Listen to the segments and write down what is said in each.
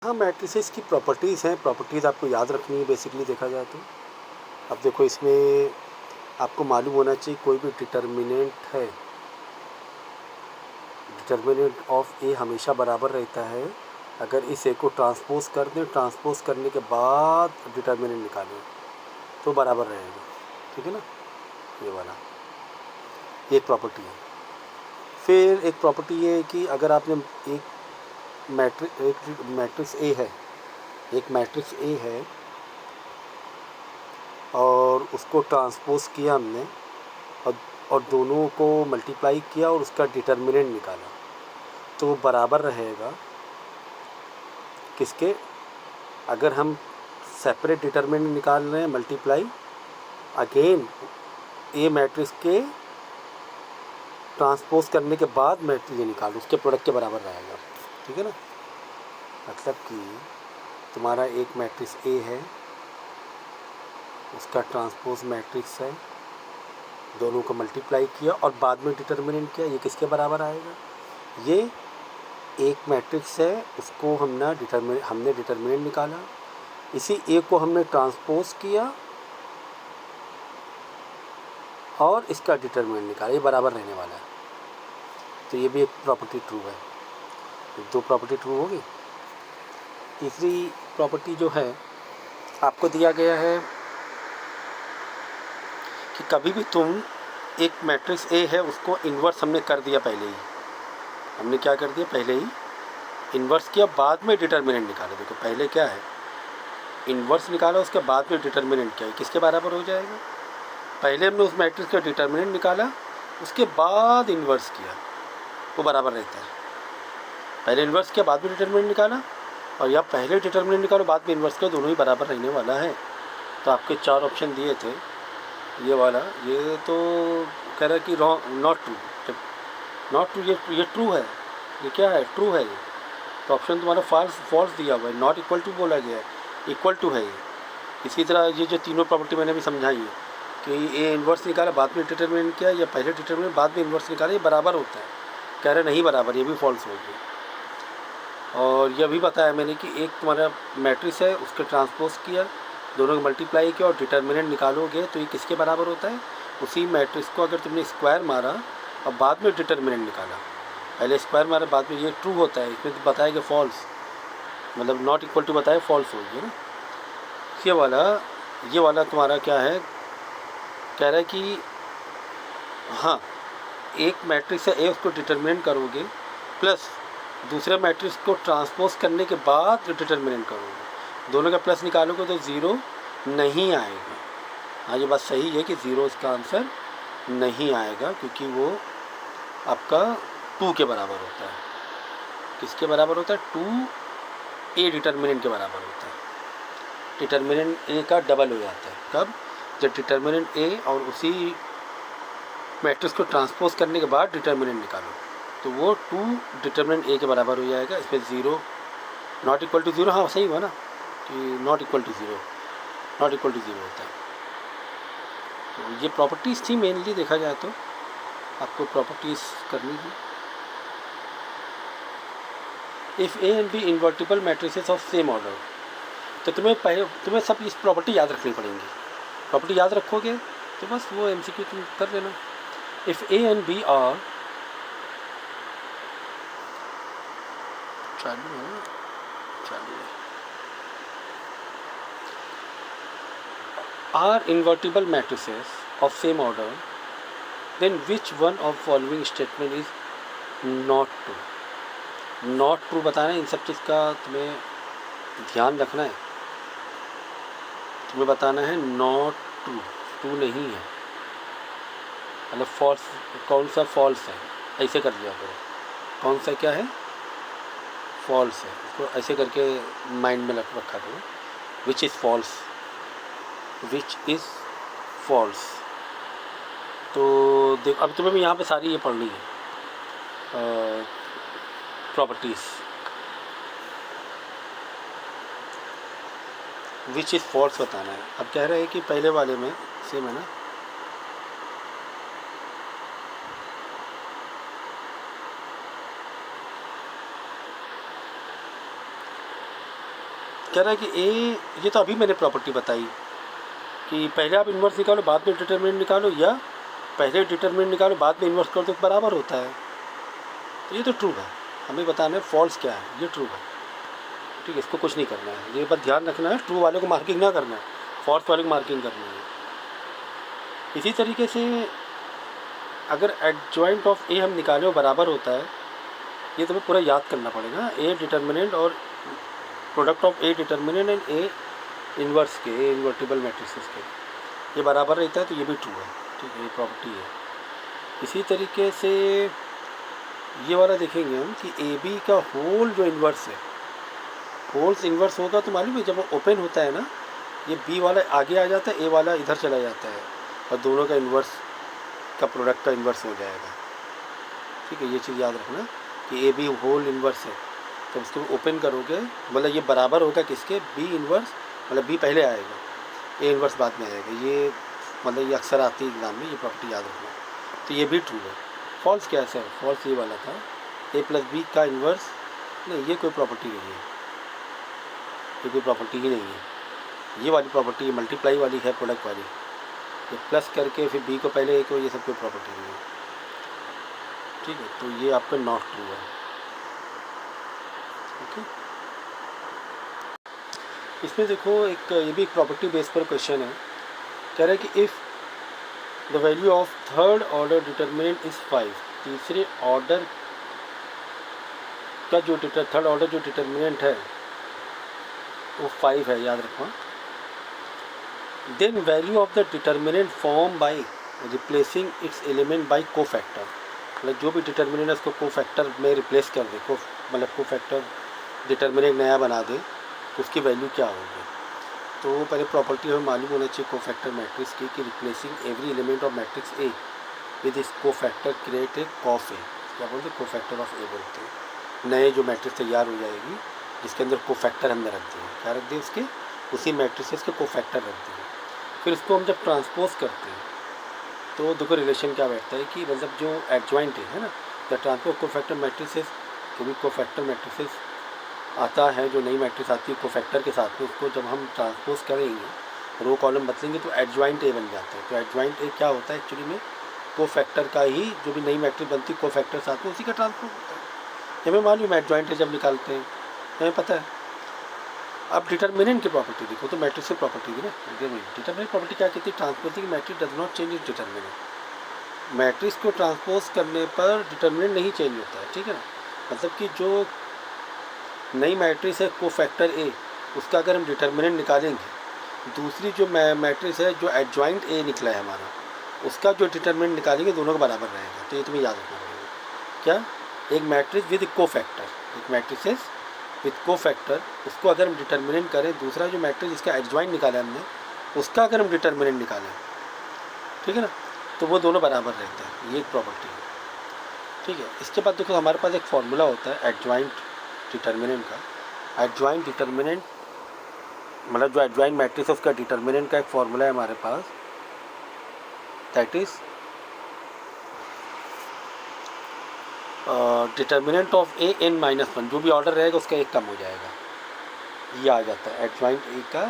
हाँ, मैट्रिसेस की प्रॉपर्टीज़ हैं, प्रॉपर्टीज़ आपको याद रखनी है बेसिकली देखा जाए तो। अब देखो इसमें आपको मालूम होना चाहिए कोई भी डिटर्मिनेंट है, डिटर्मिनेंट ऑफ ए हमेशा बराबर रहता है। अगर इस ए को ट्रांसपोज़ कर दें, ट्रांसपोज़ करने के बाद डिटर्मिनेंट निकालें तो बराबर रहेगा, ठीक है ना? ये वाला, ये एक प्रॉपर्टी है। फिर एक प्रॉपर्टी ये है कि अगर आपने एक मैट्रिक्स ए है, एक मैट्रिक्स ए है और उसको ट्रांसपोज़ किया हमने और और दोनों को मल्टीप्लाई किया और उसका डिटर्मिनेंट निकाला, तो वो बराबर रहेगा किसके? अगर हम सेपरेट डिटर्मिनेंट निकाल रहे हैं, मल्टीप्लाई अगेन ए मैट्रिक्स के ट्रांसपोज़ करने के बाद मैट्रिक्स ये निकालो, उसके प्रोडक्ट के बराबर रहेगा, ठीक है ना? मतलब कि तुम्हारा एक मैट्रिक्स ए है, उसका ट्रांसपोज़ मैट्रिक्स है, दोनों को मल्टीप्लाई किया और बाद में डिटर्मिनेंट किया, ये किसके बराबर आएगा? ये एक मैट्रिक्स है, उसको हमने डिटर्मिनेंट निकाला, इसी ए को हमने ट्रांसपोज़ किया और इसका डिटर्मिनेंट निकाला, ये बराबर रहने वाला है। तो ये भी एक प्रॉपर्टी ट्रू है। दो प्रॉपर्टी ट्रू होगी। तीसरी प्रॉपर्टी जो है आपको दिया गया है कि कभी भी तुम एक मैट्रिक्स ए है उसको इन्वर्स हमने कर दिया पहले ही, हमने क्या कर दिया पहले ही इन्वर्स किया, बाद में डिटर्मिनेंट निकाला। देखो पहले क्या है, इन्वर्स निकाला, उसके बाद में डिटर्मिनेंट किया, किसके बराबर हो जाएगा? पहले हमने उस मैट्रिक्स का डिटर्मिनेंट निकाला, उसके बाद इन्वर्स किया, वो बराबर रहता है। पहले इन्वर्स किया, बाद में डिटर्मिनेंट निकाला, और या पहले डिटर्मिनेंट निकालो बाद में इन्वर्स किया, दोनों ही बराबर रहने वाला है। तो आपके चार ऑप्शन दिए थे, ये वाला, ये तो कह रहा है कि wrong, not true, not true, ये ट्रू है, ये क्या है? ट्रू है ये। तो ऑप्शन तुम्हारा फॉल्स दिया हुआ है, नॉट इक्वल टू बोला गया है, इक्वल टू है ये। इसी तरह ये जो तीनों प्रॉपर्टी मैंने भी समझाई है कि ए इन्वर्स निकाला बाद में डिटर्मिनेंट किया, या पहले डिटर्मिनेंट बाद में इन्वर्स निकाला, ये बराबर होता है। कह रहे नहीं बराबर, ये भी फॉल्स हो गया। और यह भी बताया मैंने कि एक तुम्हारा मैट्रिक्स है, उसके ट्रांसपोज किया, दोनों को मल्टीप्लाई किया और डिटर्मिनेंट निकालोगे तो ये किसके बराबर होता है? उसी मैट्रिक्स को अगर तुमने स्क्वायर मारा और बाद में डिटर्मिनेंट निकाला, पहले स्क्वायर मारा बाद में, ये ट्रू होता है। इसमें तो बताया कि फॉल्स, मतलब नॉट इक्वल टू बताया, फॉल्स हो गया ना। ये वाला तुम्हारा क्या है, कह रहा है कि हाँ, एक मैट्रिक्स है ए, उसको डिटर्मिनेंट करोगे प्लस दूसरे मैट्रिक्स को ट्रांसपोज करने के बाद डिटर्मिनेंट करोगे, दोनों का प्लस निकालोगे तो ज़ीरो नहीं आएगा। हाँ, ये बात सही है कि ज़ीरो इसका आंसर नहीं आएगा, क्योंकि वो आपका टू के बराबर होता है। किसके बराबर होता है? टू ए डिटर्मिनेंट के बराबर होता है। डिटर्मिनेंट ए का डबल हो जाता है कब? जब डिटर्मिनेंट ए और उसी मैट्रिक्स को ट्रांसपोज करने के बाद डिटर्मिनेंट निकालो, तो वो टू डिटर्मिनेंट ए के बराबर हो जाएगा। इसमें zero, not equal to zero, हाँ सही हुआ ना कि not equal to zero, not equal to zero होता है। तो ये प्रॉपर्टीज़ थी मेनली देखा जाए तो, आपको प्रॉपर्टीज़ करनी थी। If A and B invertible matrices of same order, तो तुम्हें सब इस प्रॉपर्टी याद रखनी पड़ेंगी। प्रॉपर्टी याद रखोगे तो बस वो एमसीक्यू तुम कर लेना। If A and B are, are invertible matrices of same order, then which one of following statement is not true? Not true बताना है, इन सब चीज़ का तुम्हें ध्यान रखना है। तुम्हें बताना है नॉट ट्रू, ट्रू नहीं है, मतलब फॉल्स, कौन सा फॉल्स है, ऐसे कर दिया करो। कौन सा क्या है? फॉल्स है, उसको ऐसे करके माइंड में रखा करो। Which is false, which is false. तो देख, अब तुम्हें भी यहाँ पे सारी ये पढ़नी है प्रॉपर्टीज़। विच इज़ फॉल्स बताना है। अब कह रहे हैं कि पहले वाले में सेम है ना, कह रहा है कि ए, ये तो अभी मैंने प्रॉपर्टी बताई कि पहले आप इन्वर्स निकालो बाद में डिटर्मिनेंट निकालो, या पहले डिटर्मिनेंट निकालो बाद में इन्वर्स करो तो बराबर होता है। तो ये तो ट्रू है, हमें बताना है फॉल्स क्या है। ये ट्रू है, ठीक है, इसको कुछ नहीं करना है, ये बस ध्यान रखना है, ट्रू वाले को मार्किंग ना करना है, फॉल्स वाले को मार्किंग करनी है। इसी तरीके से अगर एडजॉइंट ऑफ ए हम निकालें वो बराबर होता है, ये तुम्हें पूरा याद करना पड़ेगा। ए डिटर्मिनेंट और product of A determinant and A inverse के, ए इन्वर्टिबल मैट्रिसेस के, ये बराबर रहता है, तो ये भी ट्रू है, ठीक है, ये प्रॉपर्टी है। इसी तरीके से ये वाला देखेंगे हम कि ए बी का होल जो इन्वर्स है, होल्स इन्वर्स होगा तो मालूम है जब वो ओपन होता है ना, ये बी वाला आगे आ जाता है, ए वाला इधर चला जाता है, और दोनों का इन्वर्स का प्रोडक्ट का इन्वर्स हो जाएगा, ठीक है। ये चीज़ याद रखना कि ए बी होल इन्वर्स है, तो उसको ओपन करोगे मतलब ये बराबर होगा किसके, बी इन्वर्स, मतलब बी पहले आएगा, ए इन्वर्स बाद में आएगा। ये मतलब ये अक्सर आती है एग्जाम में, ये प्रॉपर्टी याद रखना। तो ये भी ट्रू है। फॉल्स क्या है सर? फॉल्स ये वाला था, ए प्लस बी का इन्वर्स, नहीं ये कोई प्रॉपर्टी नहीं है, ये कोई प्रॉपर्टी ही नहीं है। ये वाली प्रॉपर्टी मल्टीप्लाई वाली है, प्रोडक्ट वाली, ये प्लस करके फिर बी को पहले ए को, ये सब कोई प्रॉपर्टी नहीं है, ठीक है। तो ये आपका नॉट ट्रू है, ओके। इसमें देखो एक ये भी एक प्रॉपर्टी बेस पर क्वेश्चन है, कह रहा है कि if the value of third order determinant is 5, तीसरे ऑर्डर का जो थर्ड ऑर्डर जो डिटर्मिनेंट है वो 5 है, याद रखना। Then value of the determinant form by replacing its element by cofactor, मतलब जो भी डिटर्मिनेंट है उसको कोफैक्टर में रिप्लेस कर दे, मतलब कोफैक्टर डिटर्मिनेंट नया बना दे, तो उसकी वैल्यू क्या होगी। तो पहले प्रॉपर्टी हमें मालूम होना चाहिए कोफैक्टर मैट्रिक्स की, कि replacing every element of matrix A with इस कोफैक्टर क्रिएट ए कॉफ ए, क्या बोलते हैं, कोफैक्टर ऑफ ए बोलते हैं। नए जो मैट्रिक्स तैयार हो जाएगी जिसके अंदर कोफैक्टर हमने रख दिए, क्या रख दिए उसके, उसी मैट्रिसेस के कोफैक्टर रख दिए। फिर उसको हम जब ट्रांसपोज करते हैं तो देखो रिलेशन क्या बैठता है कि मतलब जो एडजॉइंट है ना, द ट्रांसपोज कोफैक्टर मैट्रिसेस, जो भी कोफैक्टर मैट्रिसेस आता है, जो नई मैट्रिक्स आती है कोफैक्टर के साथ में, उसको जब हम ट्रांसपोज करेंगे, रो कॉलम बदलेंगे तो एडजॉइंट ए बन जाता है। तो एडजॉइंट ए क्या होता है एक्चुअली में, कोफैक्टर का ही, जो भी नई मैट्रिक्स बनती है कोफैक्टर साथ में उसी का ट्रांसपोज होता है। हमें मालूम है एडजॉइंट ए जब निकालते हैं, हमें पता है। अब डिटर्मिनेंट की प्रॉपर्टी देखो, तो मैट्रिक्स की प्रॉपर्टी थी ना, डिटर्मिनेंट प्रॉपर्टी क्या कहती है, transposing matrix does not change is determinant. Matrix को ट्रांसपोज करने पर डिटर्मिनेंट नहीं चेंज होता है, ठीक है ना। मतलब कि जो नई मैट्रिक्स है कोफैक्टर ए, उसका अगर हम डिटर्मिनेंट निकालेंगे, दूसरी जो मैट्रिक्स है जो एडजॉइंट ए निकला है हमारा, उसका जो डिटर्मिनेंट निकालेंगे दोनों का बराबर रहेगा। तो ये तुम्हें याद रखना पड़ेगा। क्या, एक मैट्रिक्स विद कोफैक्टर, एक मैट्रिक्स विद कोफैक्टर, उसको अगर हम डिटर्मिनेंट करें, दूसरा जो मैट्रिक्स जिसका एडजॉइंट निकाला हमने, उसका अगर हम डिटर्मिनेंट निकालें, ठीक है ना, तो वो दोनों बराबर रहते हैं। ये एक प्रॉपर्टी है, ठीक है। इसके बाद देखो हमारे पास एक फॉर्मूला होता है एडजॉइंट डिटर्मिनेंट का। एडजॉइंट डिटर्मिनेंट मतलब जो एडजॉइंट मैट्रिक्स है उसका डिटर्मिनेंट का एक फॉर्मूला है हमारे पास, that is determinant of a n minus 1, जो भी ऑर्डर रहेगा उसका एक कम हो जाएगा, ये आ जाता है। एडजॉइंट ए का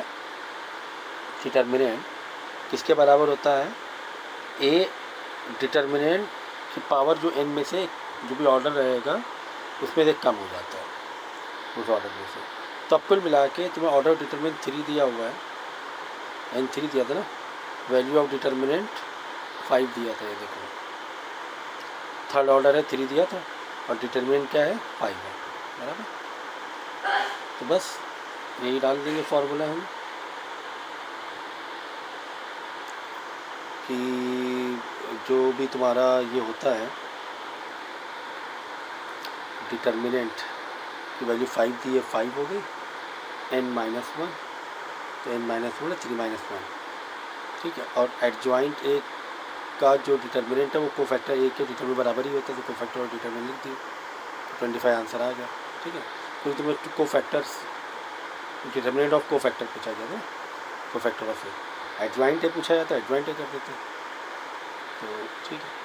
डिटर्मिनेंट किसके बराबर होता है, ए डिटर्मिनेंट की पावर जो n में से जो भी ऑर्डर रहेगा उसमें से कम हो जाता है उस ऑर्डर में से। तो अब कुल मिला के तुम्हें ऑर्डर ऑफ डिटर्मिनेंट 3 दिया हुआ है, n3 दिया था ना, वैल्यू ऑफ डिटर्मिनेंट 5 दिया था, ये देखो थर्ड ऑर्डर है 3 दिया था, और डिटर्मिनेंट क्या है 5 है, बराबर। तो बस यही डाल देंगे फॉर्मूला हम कि जो भी तुम्हारा ये होता है डिटर्मिनेंट की वैल्यू 5 दी है, 5 हो गई, n-1, तो n-1 3 -1, ठीक है। और एडजॉइंट ए का जो डिटर्मिनेंट है वो कोफैक्टर ए के डिटर्मिनेंट बराबर ही होता है, तो कोफैक्टर और डिटर्मिनेंट लिख दिए, 25 आंसर आ गया, ठीक है। तो तुम्हें कोफैक्टर्स डिटर्मिनेंट ऑफ कोफैक्टर पूछा जाता है, cofactor of A, adjoint A पूछा जाता है, एडजॉइंट ए कर देते हैं, तो ठीक है।